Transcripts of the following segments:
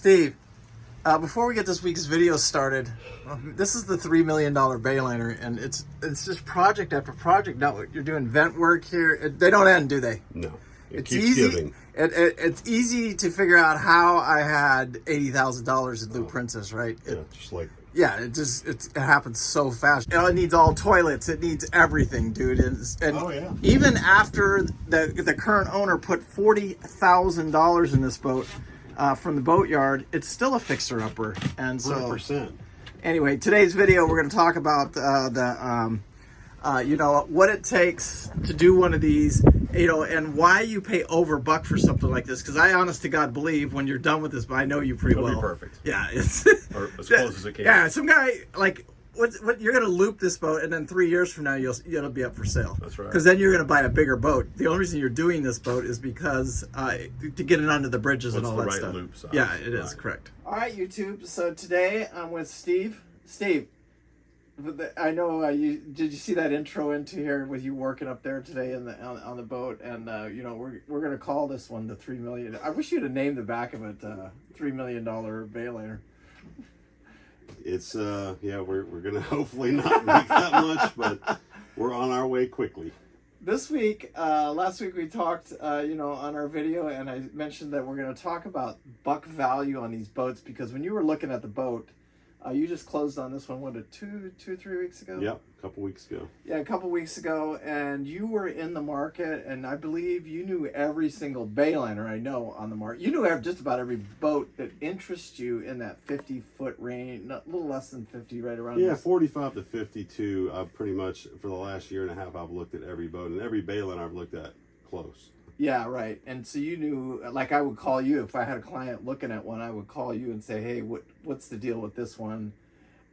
Steve, before we get this week's video started, this is the $3 million Bayliner, and it's just project after project. Now you're doing vent work here. They don't end, do they? No. It's keeps easy. Giving. It's easy to figure out how I had $80,000 in Blue Princess, right? It happens so fast. It needs all toilets. It needs everything, dude. And even after the current owner put $40,000 in this boat from the boatyard, it's still a fixer-upper. And so, 100%. Anyway, today's video we're going to talk about what it takes to do one of these, and why you pay over $1 for something like this. Because I, honest to God, believe when you're done with this, but I know you pretty well. It'll be perfect. Yeah, it's or as close as it can. Yeah, some guy what you're gonna loop this boat, and then 3 years from now it'll be up for sale. That's right. Because then you're gonna buy a bigger boat. The only reason you're doing this boat is because to get it onto the bridges and all that stuff. Loop size? Yeah, it is correct. All right, YouTube. So today I'm with Steve. Steve, I know did you see that intro into here with you working up there today on the boat, and we're gonna call this one the $3 million. I wish you'd have named the back of it $3 million Bayliner. It's we're gonna hopefully not make that much, but we're on our way quickly. This week, last week we talked on our video, and I mentioned that we're gonna talk about Buc Value on these boats, because when you were looking at the boat, you just closed on this one, what, 3 weeks ago? Yep, a couple weeks ago. Yeah, a couple weeks ago, and you were in the market, and I believe you knew every single Bayliner I know on the market. You knew just about every boat that interests you in that 50-foot range, a little less than 50, right around. Yeah, 45 to 52. Pretty much for the last year and a half, I've looked at every boat, and every Bayliner I've looked at close. Yeah, right. And so you knew, like, I would call you if I had a client looking at one. I would call you and say, "Hey, what's the deal with this one?"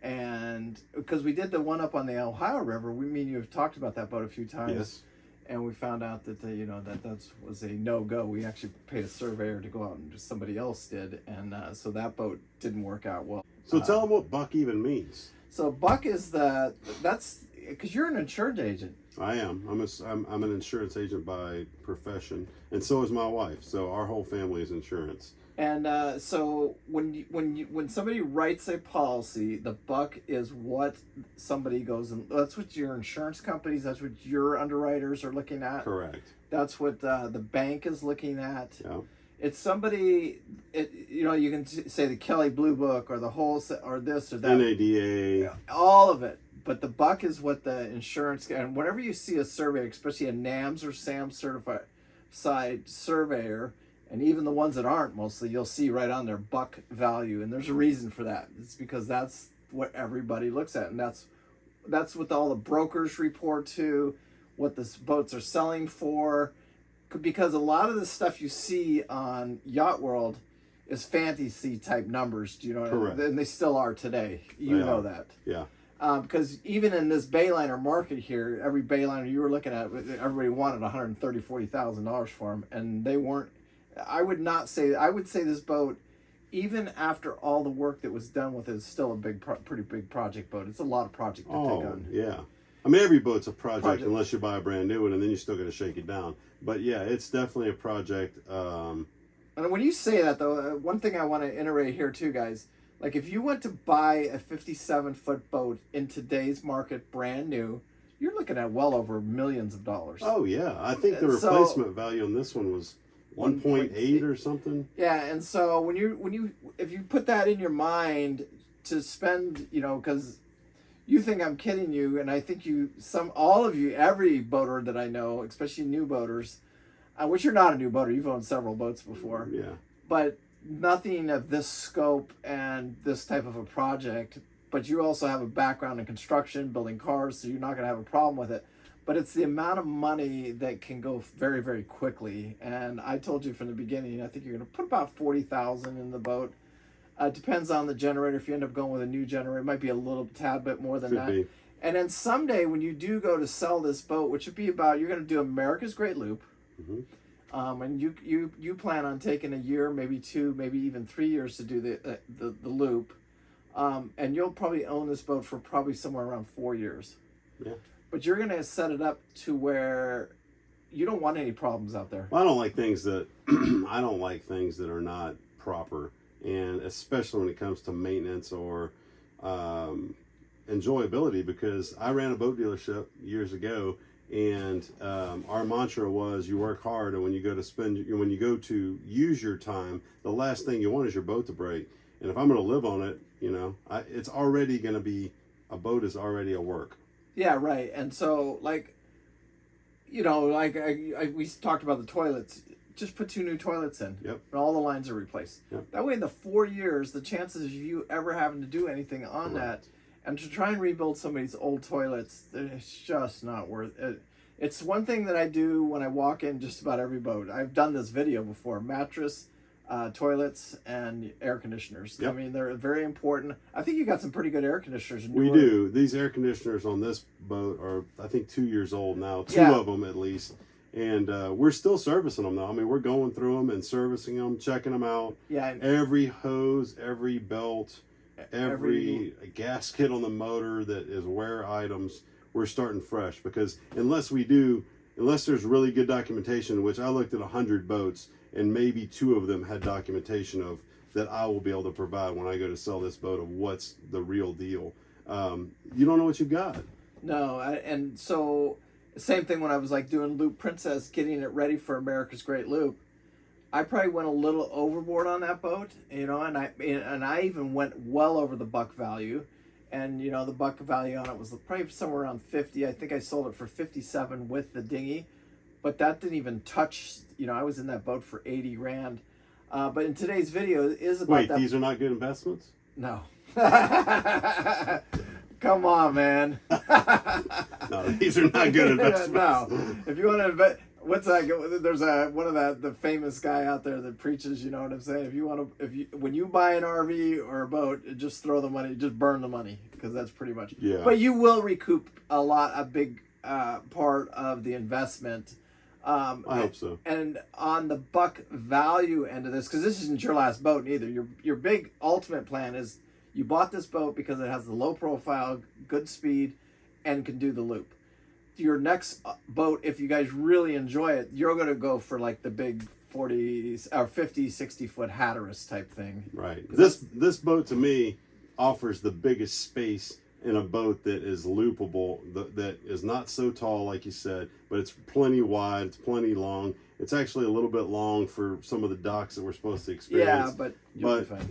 And because we did the one up on the Ohio River, me and you have talked about that boat a few times. Yes. And we found out that that was a no-go. We actually paid a surveyor to go out, and just somebody else did, and so that boat didn't work out well. So tell them what Buc even means. So Buc is that's because you're an insurance agent. I am. I'm an insurance agent by profession, and so is my wife. So our whole family is insurance. And so when somebody writes a policy, the Buc is what somebody goes and that's what your insurance companies, that's what your underwriters are looking at. Correct. That's what the bank is looking at. Yeah. It's somebody. You can say the Kelley Blue Book or the wholesale or this or that. NADA. All of it. But the Buc is what the insurance, and whenever you see a surveyor, especially a NAMS or SAM certified surveyor, and even the ones that aren't mostly, you'll see right on there Buc Value, and there's a reason for that. It's because that's what everybody looks at, and that's what all the brokers report to, what the boats are selling for, because a lot of the stuff you see on Yacht World is fantasy type numbers. Do you know? Correct. And they still are today. You know that. Yeah. Because even in this Bayliner market here, every Bayliner you were looking at, everybody wanted $130,000-$140,000 for them, and they weren't. I would say this boat, even after all the work that was done with it, is still a pretty big project boat. It's a lot of project to take on. Yeah. I mean, every boat's a project unless you buy a brand new one, and then you still got to shake it down. But yeah, it's definitely a project. And when you say that, though, one thing I want to iterate here too, guys. Like, if you went to buy a 57-foot boat in today's market, brand new, you're looking at well over millions of dollars. Oh yeah, I think the replacement value on this one was 1.8 or something. Yeah, and so if you put that in your mind to spend, because you think I'm kidding you, and I think all of you, every boater that I know, especially new boaters, which you're not a new boater, you've owned several boats before. Yeah. But nothing of this scope and this type of a project, but you also have a background in construction, building cars, so you're not going to have a problem with it. But it's the amount of money that can go very, very quickly. And I told you from the beginning, I think you're going to put about $40,000 in the boat. It depends on the generator. If you end up going with a new generator, it might be a little tad bit more than that. And then someday when you do go to sell this boat, which would be you're going to do America's Great Loop. Mm-hmm. And you plan on taking a year, maybe 2, maybe even 3 years to do the loop, and you'll probably own this boat for probably somewhere around 4 years. Yeah. But you're gonna set it up to where you don't want any problems out there. Well, I don't like things that are not proper. and especially when it comes to maintenance or enjoyability. Because I ran a boat dealership years ago, and our mantra was, you work hard, and when you go to use your time, the last thing you want is your boat to break. And if I'm going to live on it, it's already going to be, a boat is already a work. Yeah, right. And so, like, we talked about the toilets. Just put 2 new toilets in. Yep. And all the lines are replaced. Yep. That way, in the 4 years, the chances of you ever having to do anything on that, and to try and rebuild somebody's old toilets, it's just not worth it. It's one thing that I do when I walk in just about every boat. I've done this video before: mattress, toilets, and air conditioners. Yep. I mean, they're very important. I think you got some pretty good air conditioners. We do. These air conditioners on this boat are, I think, 2 years old now. Two of them at least. And we're still servicing them, though. I mean, we're going through them and servicing them, checking them out. Yeah. Every hose, every belt, every gasket on the motor that is wear items, we're starting fresh. Because unless there's really good documentation, which I looked at 100 boats, and maybe 2 of them had documentation of that I will be able to provide when I go to sell this boat, of what's the real deal. You don't know what you've got. No, and so same thing when I was like doing Loop Princess, getting it ready for America's Great Loop. I probably went a little overboard on that boat, and I even went well over the Buc Value, and the Buc Value on it was probably somewhere around 50. I think I sold it for 57 with the dinghy, but that didn't even touch. I was in that boat for 80 grand. But in today's video is about that. These are not good investments? No. Come on, man. No, these are not good investments. No. If you want to invest, what's that? There's the famous guy out there that preaches. You know what I'm saying? When you buy an RV or a boat, just throw the money, just burn the money, because that's pretty much. Yeah. But you will recoup a big part of the investment. I hope so. And on the Buc Value end of this, because this isn't your last boat either. Your big ultimate plan is, you bought this boat because it has the low profile, good speed, and can do the loop. Your next boat, if you guys really enjoy it, you're going to go for like the big 40 or 50, 60 foot Hatteras type thing. Right. This boat to me offers the biggest space in a boat that is loopable, that is not so tall like you said, but it's plenty wide, it's plenty long. It's actually a little bit long for some of the docks that we're supposed to experience. Yeah, but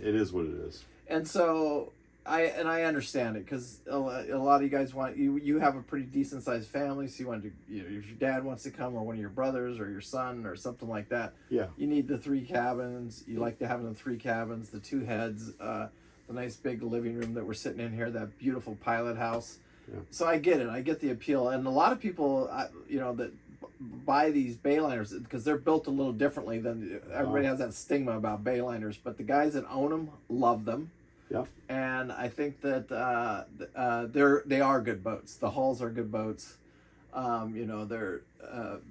it is what it is. And so I understand it, because a lot of you guys you have a pretty decent sized family, so you want to, if your dad wants to come, or one of your brothers or your son or something like that. Yeah. You need the 3 cabins. You like to have the 3 cabins, the 2 heads, the nice big living room that we're sitting in here, that beautiful pilot house. Yeah. So I get it. I get the appeal, and a lot of people, that buy these Bayliners, because they're built a little differently than everybody has that stigma about Bayliners, but the guys that own them love them. Yeah. And I think that they are good boats. The hulls are good boats. They're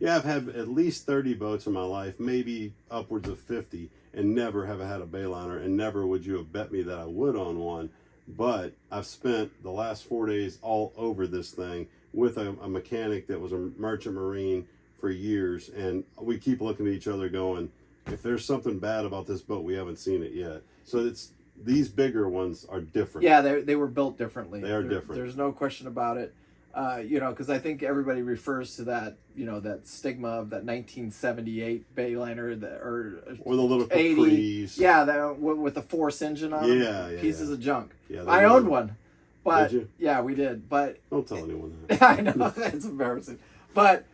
I've had at least 30 boats in my life, maybe upwards of 50, and never have I had a Bayliner, and never would you have bet me that I would on one. But I've spent the last 4 days all over this thing with a mechanic that was a merchant marine for years, and we keep looking at each other going, if there's something bad about this boat, we haven't seen it yet. So these bigger ones are different. Yeah, they were built differently. They're different. There's no question about it. Because I think everybody refers to that, that stigma of that 1978 Bayliner, or the little Capris. Yeah, with the Force engine on them. Yeah. Pieces of junk. Yeah, I owned one. But, did you? Yeah, we did. But don't tell anyone that. I know, it's embarrassing. But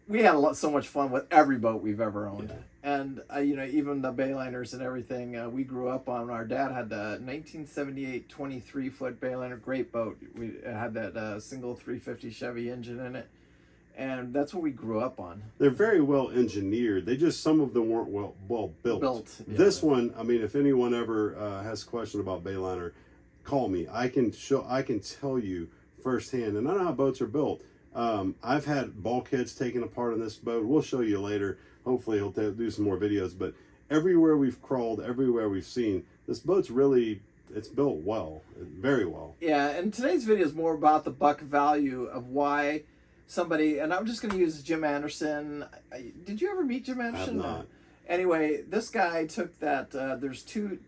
we had so much fun with every boat we've ever owned. Yeah. And, even the Bayliners and everything, we grew up on. Our dad had the 1978 23-foot Bayliner, great boat. We had that single 350 Chevy engine in it. And that's what we grew up on. They're very well engineered. Some of them weren't well built. Yeah, this one, I mean, if anyone ever has a question about Bayliner, call me. I can tell you firsthand. And I know how boats are built. I've had bulkheads taken apart on this boat. We'll show you later. Hopefully he'll do some more videos, but everywhere we've crawled, everywhere we've seen, this boat's it's built well, very well. Yeah, and today's video is more about the Buc Value of why somebody, and I'm just going to use Jim Anderson. Did you ever meet Jim Anderson? I have not. Anyway, this guy took that. There's two.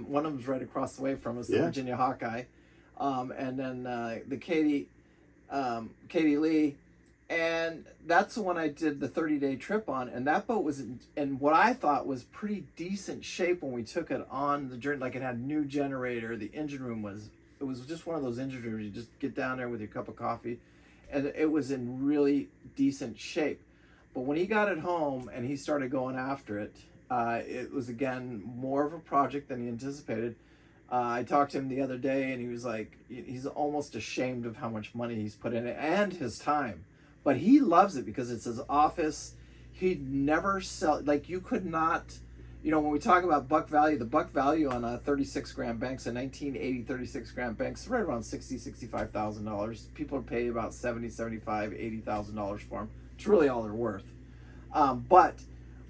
One of them's right across the way from us, the Virginia Hawkeye, and then the Katie Lee, and that's the one I did the 30-day trip on. And that boat was in what I thought was pretty decent shape when we took it on the journey. Like, it had a new generator. The engine room was. It was just one of those engine rooms. You just get down there with your cup of coffee, and it was in really decent shape. But when he got it home and he started going after it, it was, again, more of a project than he anticipated. I talked to him the other day, and he was like, he's almost ashamed of how much money he's put in it and his time. But he loves it because it's his office. He'd never sell, like, you could not, when we talk about Buc Value, the Buc Value on a 36-gram banks, a 1980 36-gram banks, right around $60,000, $65,000. People are paid about $70,000, $75,000, $80,000 for them. It's really all they're worth. But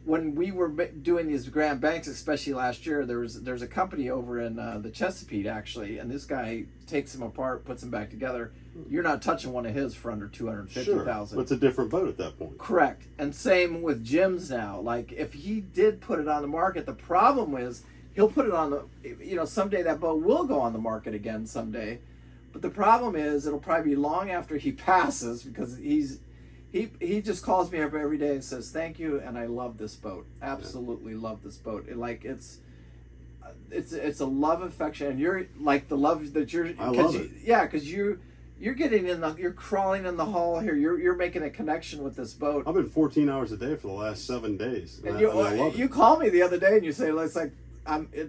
when we were doing these grand banks, especially last year, there's a company over in the Chesapeake, actually, and this guy takes them apart, puts them back together. You're not touching one of his for under $250,000. Sure, it's a different boat at that point. Correct. And same with Jim's now. Like, if he did put it on the market, the problem is he'll put it on the, someday that boat will go on the market again someday. But the problem is it'll probably be long after he passes, because he just calls me up every day and says, thank you, and I love this boat. Absolutely love this boat. It's a love affection, and you're like the love that you're. I love it. Yeah, because you're getting you're crawling in the hull here. You're making a connection with this boat. I've been 14 hours a day for the last 7 days, and I love it. You called me the other day and you say it's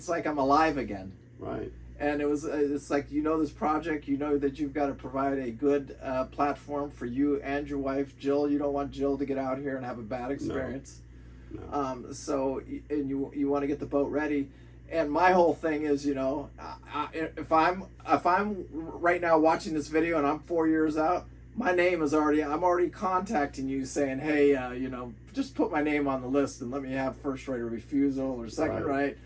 like I'm alive again. Right. And it's like, this project, that you've got to provide a good platform for you and your wife, Jill. You don't want Jill to get out here and have a bad experience. No. So, and you want to get the boat ready. And my whole thing is, if I'm right now watching this video and I'm 4 years out, my name is I'm already contacting you saying, hey, just put my name on the list and let me have first right of refusal or second right,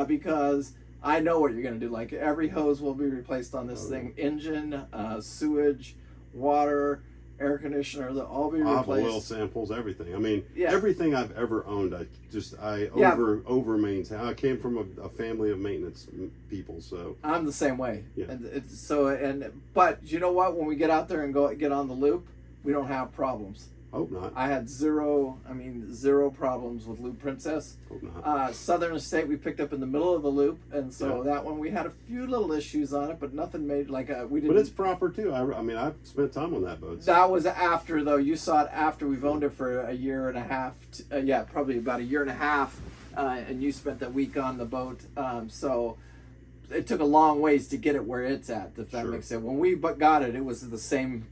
because I know what you're going to do. Like, every hose will be replaced on this thing. Engine, sewage, water, air conditioner, they'll all be replaced. Oil samples, everything. I mean, everything I've ever owned, I over maintain. I came from a family of maintenance people, so I'm the same way. Yeah. But you know what? When we get out there and get on the loop, we don't have problems. Hope not. I had zero problems with Loop Princess. Hope not. Southern Estate we picked up in the middle of the loop, and so that one we had a few little issues on it, but nothing made we didn't. But it's proper too. I've spent time on that boat. That was after, though. You saw it after we've owned it for a year and a half. Probably about a year and a half, and you spent that week on the boat. So it took a long ways to get it where it's at. If that makes sense. When we got it, it was the same.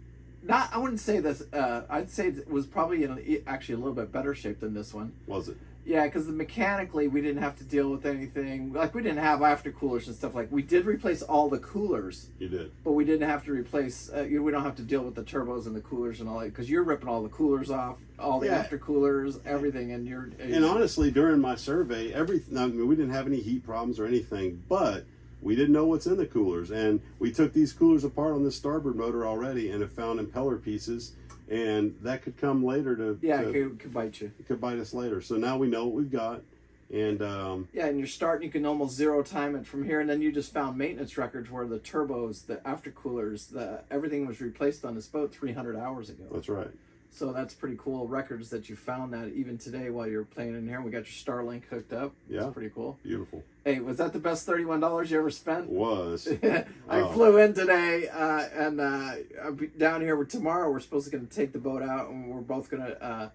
I wouldn't say this. I'd say it was probably actually a little bit better shape than this one. Was it? Yeah, because mechanically we didn't have to deal with anything. Like, we didn't have after coolers and stuff. Like, we did replace all the coolers. You did. But we didn't have to replace. We don't have to deal with the turbos and the coolers and all that, because you're ripping all the coolers off, all the after coolers, everything, and you're. And honestly, during my survey, we didn't have any heat problems or anything, but we didn't know what's in the coolers, and we took these coolers apart on the starboard motor already and have found impeller pieces, and that could come later it could bite you. It could bite us later. So now we know what we've got, and and you're starting. You can almost zero time it from here, and then you just found maintenance records where the turbos, the aftercoolers, everything was replaced on this boat 300 hours ago. That's right. So that's pretty cool records that you found that even today while you're playing in here. We got your Starlink hooked up. Yeah. That's pretty cool. Beautiful. Hey, was that the best $31 you ever spent? Was. I flew in today, and I'll be down here tomorrow. We're supposed to take the boat out, and we're both going to...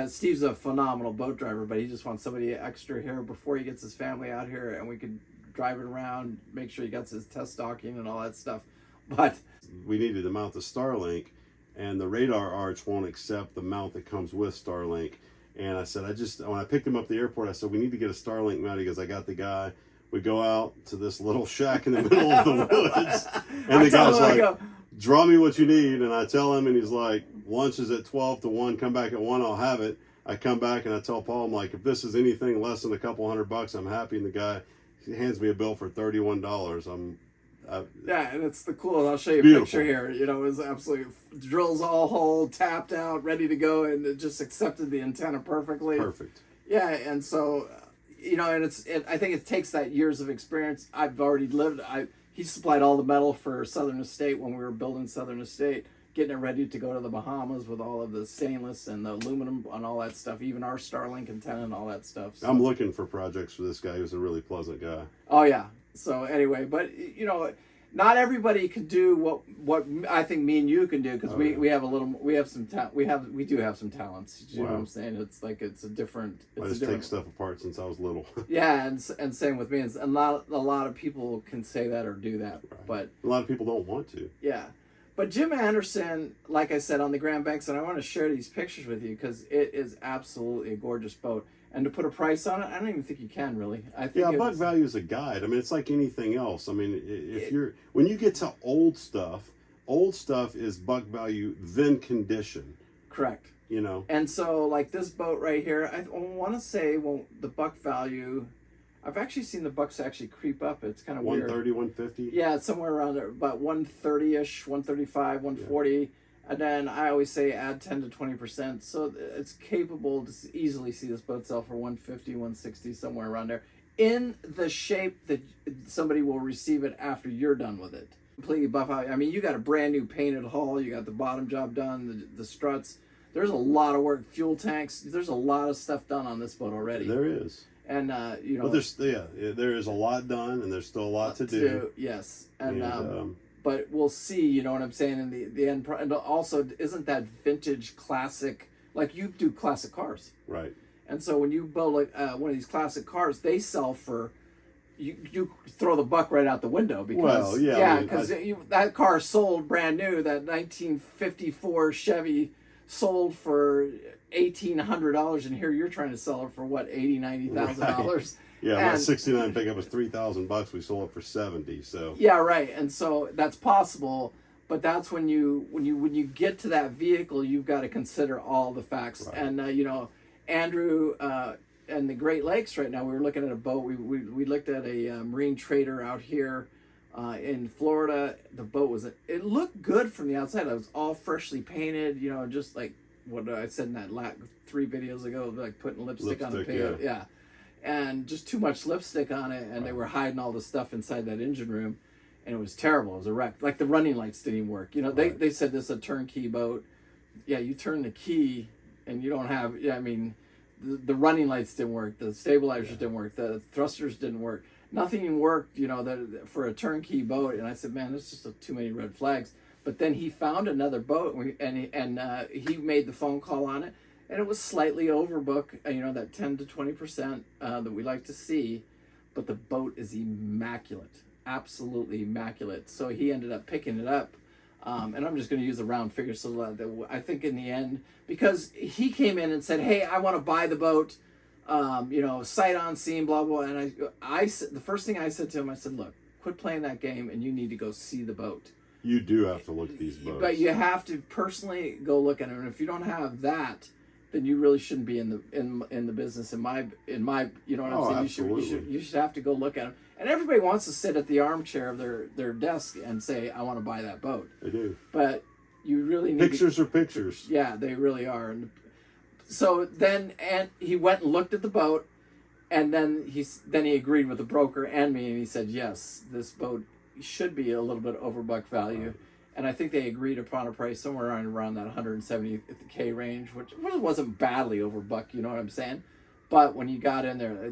Steve's a phenomenal boat driver, but he just wants somebody extra here before he gets his family out here, and we could drive it around, make sure he gets his test docking and all that stuff. But we needed to mount the Starlink, and the radar arch won't accept the mount that comes with Starlink. And I said, when I picked him up at the airport, I said, we need to get a Starlink mount. He goes, I got the guy. We go out to this little shack in the middle of the woods. And the guy's like, draw me what you need. And I tell him, and he's like, lunch is at 12 to 1. Come back at 1, I'll have it. I come back and I tell Paul, I'm like, if this is anything less than a couple $100, I'm happy. And the guy hands me a bill for $31. And it's the cool. I'll show you a beautiful picture here. It was absolutely drills all hole, tapped out, ready to go, and it just accepted the antenna perfectly. Perfect. Yeah, and so, and I think it takes that years of experience. I've already lived. He supplied all the metal for Southern Estate when we were building Southern Estate, getting it ready to go to the Bahamas with all of the stainless and the aluminum and all that stuff. Even our Starlink antenna and all that stuff. So. I'm looking for projects for this guy who's a really pleasant guy. Oh yeah. So anyway, but not everybody can do what I think me and you can do, because we do have some talents. You know what I'm saying? It's like it's a different. I just take stuff apart since I was little. Yeah, and same with me. And a lot of people can say that or do that, Right. but A lot of people don't want to. yeah. But Jim Anderson, like I said, on the Grand Banks, and I want to share these pictures with you because it is absolutely a gorgeous boat. And to put a price on it, I don't even think you can really. I think Buc Value is a guide. I mean, it's like anything else. I mean, when you get to old stuff is Buc Value, then condition. Correct. And so, like this boat right here, I want to say, the Buc Value, I've actually seen the bucks actually creep up. It's kind of weird. 130, 150? Yeah, it's somewhere around there, about 130-ish, 135, 140. Yeah. And then I always say add 10 to 20%. So it's capable to easily see this boat sell for 150, 160, somewhere around there, in the shape that somebody will receive it after you're done with it. Completely buff out. I mean, you got a brand new painted hull. You got the bottom job done, the struts. There's a lot of work. Fuel tanks. There's a lot of stuff done on this boat already. There is. And but there is a lot done, and there's still a lot to do. Yes, and but we'll see. You know what I'm saying in the end. And also, isn't that vintage classic? Like you do classic cars, right? And so when you build one of these classic cars, they sell for. You throw the buck right out the window because that car sold brand new. That 1954 Chevy sold for $1,800, and here you're trying to sell it for what, $80,000-$90,000. Yeah, my '69 pickup was $3,000. We sold it for $70,000. So yeah, right. And so that's possible, but that's when you get to that vehicle, you've got to consider all the facts. Right. And Andrew and the Great Lakes right now, we were looking at a boat. We looked at a marine trader out here in Florida. The boat it looked good from the outside. It was all freshly painted, just like what I said in that 3 videos ago, like putting lipstick on the paint. Yeah. And just too much lipstick on it, and they were hiding all the stuff inside that engine room, and it was terrible. It was a wreck. Like the running lights didn't even work. They said this is a turnkey boat. Yeah, you turn the key, and you don't have. Yeah, I mean, the running lights didn't work. The stabilizers didn't work. The thrusters didn't work. Nothing worked. For a turnkey boat. And I said, man, there's just too many red flags. But then he found another boat, and he made the phone call on it. And it was slightly overbook, that 10 to 20% that we like to see, but the boat is immaculate, absolutely immaculate. So he ended up picking it up, and I'm just going to use a round figure so that I think in the end, because he came in and said, "Hey, I want to buy the boat, sight on scene, blah blah." And the first thing I said to him, I said, "Look, quit playing that game, and you need to go see the boat." You do have to look at these boats, but you have to personally go look at it, and if you don't have that, then you really shouldn't be in the business. In my you know what I'm saying? You should have to go look at them. And everybody wants to sit at the armchair of their desk and say, "I want to buy that boat." They do. But you really need pictures are pictures. Yeah, they really are. And so then he went and looked at the boat, and then he agreed with the broker and me, and he said, "Yes, this boat should be a little bit over Buc Value." Right. And I think they agreed upon a price somewhere around that $170K range, which wasn't badly over buck, you know what I'm saying? But when you got in there,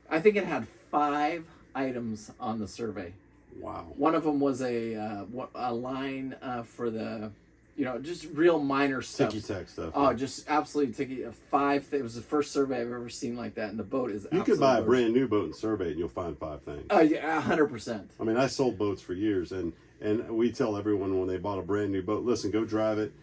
I think it had 5 items on the survey. Wow. One of them was a line for the, just real minor stuff. Ticky-tack stuff. Oh, just absolutely ticky. 5. It was the first survey I've ever seen like that, and the boat is. You could buy a brand new boat and survey it, and you'll find 5 things. Oh yeah, 100%. I mean, I sold boats for years, and we tell everyone when they bought a brand new boat, listen, go drive it,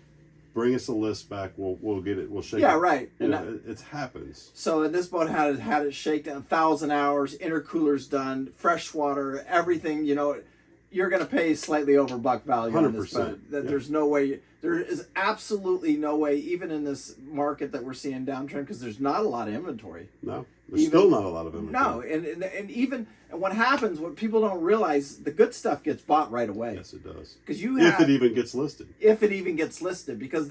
bring us a list back, we'll get it, we'll shake it. Yeah, right. It happens. So this boat had it shaken 1,000 hours, intercoolers done, fresh water, everything. You're going to pay slightly over Buc Value 100%, on this boat. There's no way. There is absolutely no way, even in this market that we're seeing downtrend, because there's not a lot of inventory. No, there's still not a lot of inventory. No, and even what happens, what people don't realize, the good stuff gets bought right away. Yes, it does. Because if it even gets listed, because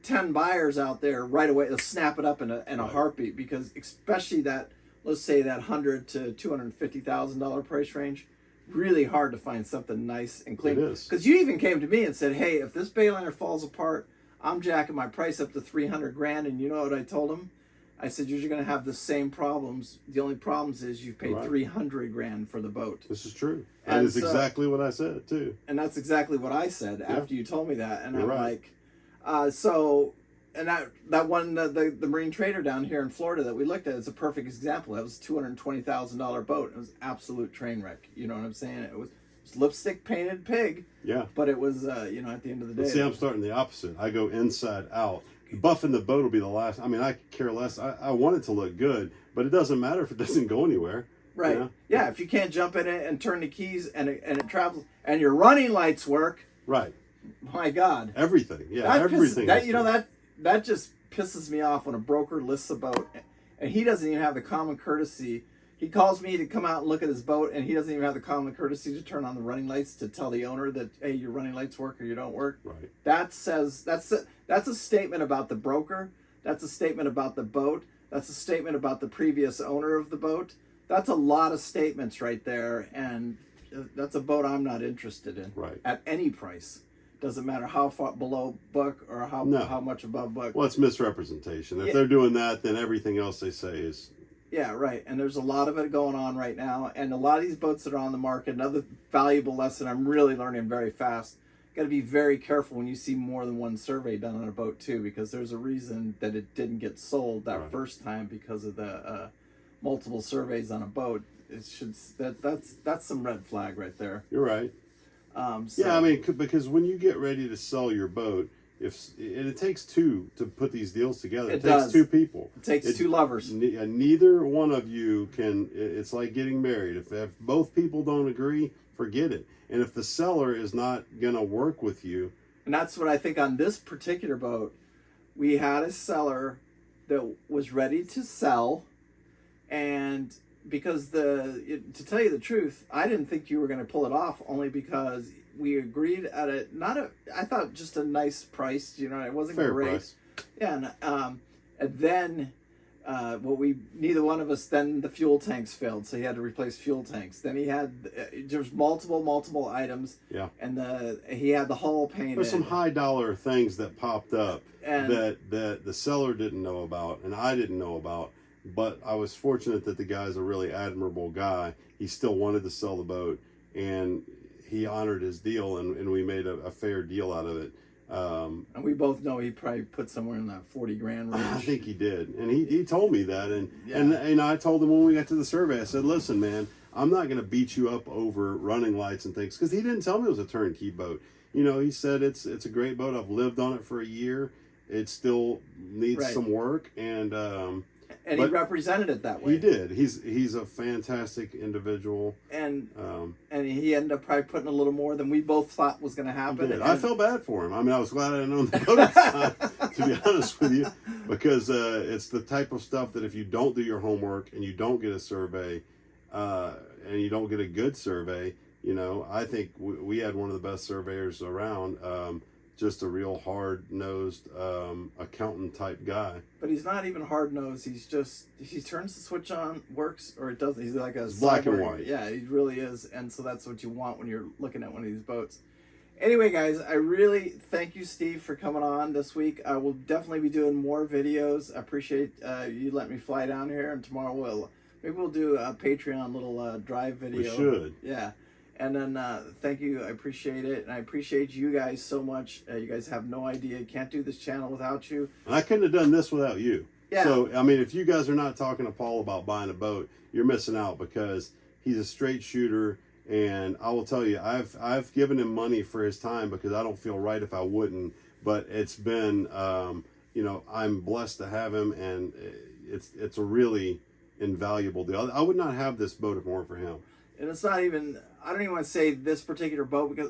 10 buyers out there right away. They'll snap it up in a heartbeat, because especially that, let's say that $100,000 to $250,000 price range, really hard to find something nice and clean. It is. Because you even came to me and said, hey, if this Bayliner falls apart, I'm jacking my price up to $300,000. And you know what I told him? I said, you're going to have the same problems. The only problems is you've paid $300,000 for the boat. This is true. That is exactly what I said too. And that's exactly what I said after you told me that. And You're I'm right. like, and that one, the Marine Trader down here in Florida that we looked at is a perfect example. That was a $220,000 boat. It was an absolute train wreck. You know what I'm saying? It was lipstick painted pig. Yeah. But it was, at the end of the day. See, I'm starting the opposite. I go inside out. Buffing the boat will be the last. I mean, I care less. I want it to look good, but it doesn't matter if it doesn't go anywhere. Right. You know? Yeah. If you can't jump in it and turn the keys and it travels and your running lights work. Right. My God. Everything. Yeah. Everything. That just pisses me off when a broker lists a boat and he doesn't even have the common courtesy. He calls me to come out and look at his boat, and he doesn't even have the common courtesy to turn on the running lights to tell the owner that, hey, your running lights work or you don't work. Right. That's a statement about the broker. That's a statement about the boat. That's a statement about the previous owner of the boat. That's a lot of statements right there, and that's a boat I'm not interested in. Right. At any price. Doesn't matter how far below book or how much above book. Well, it's misrepresentation. If they're doing that, then everything else they say is... Yeah, right. And there's a lot of it going on right now. And a lot of these boats that are on the market, another valuable lesson I'm really learning very fast, got to be very careful when you see more than one survey done on a boat too, because there's a reason that it didn't get sold that first time because of the multiple surveys on a boat. It should that's some red flag right there. You're right. Yeah, I mean, because when you get ready to sell your boat, it takes two to put these deals together. It takes two people. It takes two lovers. Neither one of you can. It's like getting married. If both people don't agree, forget it. And if the seller is not going to work with you, and that's what I think on this particular boat, we had a seller that was ready to sell, and because to tell you the truth, I didn't think you were going to pull it off, only because we agreed at I thought just a nice price, it wasn't fair great. price. Yeah, and then neither one of us, then the fuel tanks failed, so he had to replace fuel tanks. Then he had there's multiple items. Yeah. And he had the hull painted. There's some high dollar things that popped up and that the seller didn't know about and I didn't know about. But I was fortunate that the guy's a really admirable guy. He still wanted to sell the boat, and he honored his deal, and we made a fair deal out of it. And we both know he probably put somewhere in that $40,000 range. I think he did, and he told me that, and I told him when we got to the survey, I said, "Listen, man, I'm not going to beat you up over running lights and things," because he didn't tell me it was a turnkey boat. He said it's a great boat. I've lived on it for a year. It still needs some work, and he represented it that way. He did. He's a fantastic individual. And he ended up probably putting a little more than we both thought was going to happen. I felt bad for him. I mean, I was glad I didn't own the boat at the time, to be honest with you, because it's the type of stuff that if you don't do your homework and you don't get a survey, and you don't get a good survey, I think we had one of the best surveyors around. Just a real hard-nosed accountant type guy. But he's not even hard-nosed. He turns the switch on, works, or it doesn't. He's like a black and white. Yeah, he really is. And so that's what you want when you're looking at one of these boats. Anyway, guys, I really thank you, Steve, for coming on this week. I will definitely be doing more videos. I appreciate you letting me fly down here, and tomorrow maybe we'll do a Patreon little drive video. We should. Yeah. And then thank you. I appreciate it. And I appreciate you guys so much. You guys have no idea. Can't do this channel without you. And I couldn't have done this without you. Yeah. So, I mean, if you guys are not talking to Paul about buying a boat, you're missing out, because he's a straight shooter. And I will tell you, I've given him money for his time because I don't feel right if I wouldn't. But it's been, I'm blessed to have him. And it's a really invaluable deal. I would not have this boat if it weren't for him. And it's not even, I don't even want to say this particular boat, because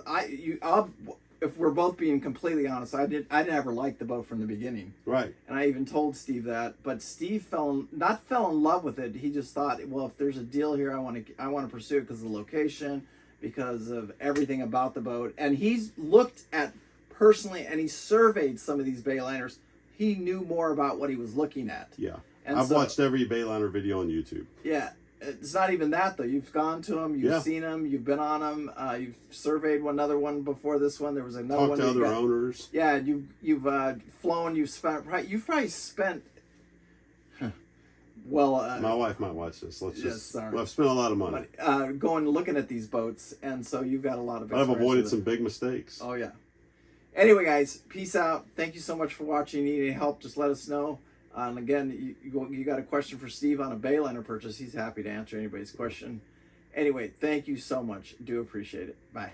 if we're both being completely honest, I didn't ever like the boat from the beginning. Right. And I even told Steve that, but Steve fell in love with it. He just thought, well, if there's a deal here, I want to pursue it because of the location, because of everything about the boat. And he's looked at personally, and he surveyed some of these Bayliners. He knew more about what he was looking at. Yeah. And I've so, watched every Bayliner video on YouTube. Yeah. It's not even that, though. You've gone to them, you've Yeah. seen them, you've been on them, you've surveyed another one before this one. There was another Talk one. to other owners. Yeah, you've flown, you've probably spent, well... My wife might watch this. sorry. I've spent a lot of money. Going looking at these boats, and so you've got a lot of But I've experience avoided with some it. big mistakes. Oh, yeah. Anyway, guys, peace out. Thank you so much for watching. Need any help, just let us know. And again, you got a question for Steve on a Bayliner purchase. He's happy to answer anybody's question. Anyway, thank you so much. Do appreciate it. Bye.